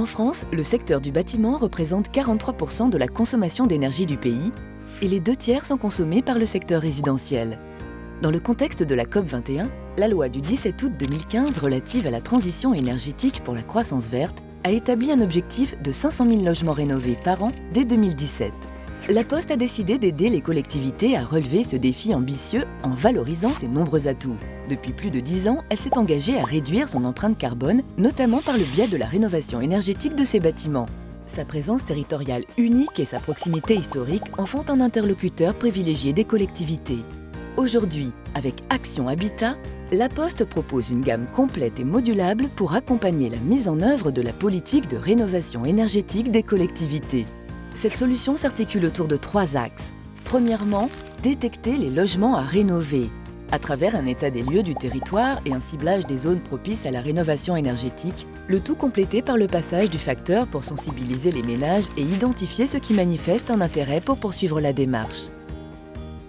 En France, le secteur du bâtiment représente 43% de la consommation d'énergie du pays et les 2/3 sont consommés par le secteur résidentiel. Dans le contexte de la COP21, la loi du 17 août 2015 relative à la transition énergétique pour la croissance verte a établi un objectif de 500 000 logements rénovés par an dès 2017. La Poste a décidé d'aider les collectivités à relever ce défi ambitieux en valorisant ses nombreux atouts. Depuis plus de 10 ans, elle s'est engagée à réduire son empreinte carbone, notamment par le biais de la rénovation énergétique de ses bâtiments. Sa présence territoriale unique et sa proximité historique en font un interlocuteur privilégié des collectivités. Aujourd'hui, avec Action Habitat, La Poste propose une gamme complète et modulable pour accompagner la mise en œuvre de la politique de rénovation énergétique des collectivités. Cette solution s'articule autour de 3 axes. Premièrement, détecter les logements à rénover, à travers un état des lieux du territoire et un ciblage des zones propices à la rénovation énergétique, le tout complété par le passage du facteur pour sensibiliser les ménages et identifier ceux qui manifestent un intérêt pour poursuivre la démarche.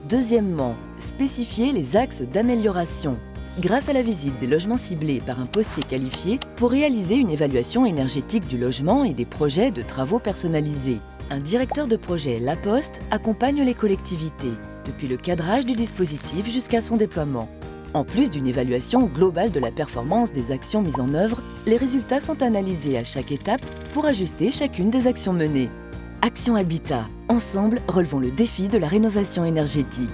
Deuxièmement, spécifier les axes d'amélioration, grâce à la visite des logements ciblés par un postier qualifié pour réaliser une évaluation énergétique du logement et des projets de travaux personnalisés. Un directeur de projet La Poste accompagne les collectivités, depuis le cadrage du dispositif jusqu'à son déploiement. En plus d'une évaluation globale de la performance des actions mises en œuvre, les résultats sont analysés à chaque étape pour ajuster chacune des actions menées. Action Habitat. Ensemble, relevons le défi de la rénovation énergétique.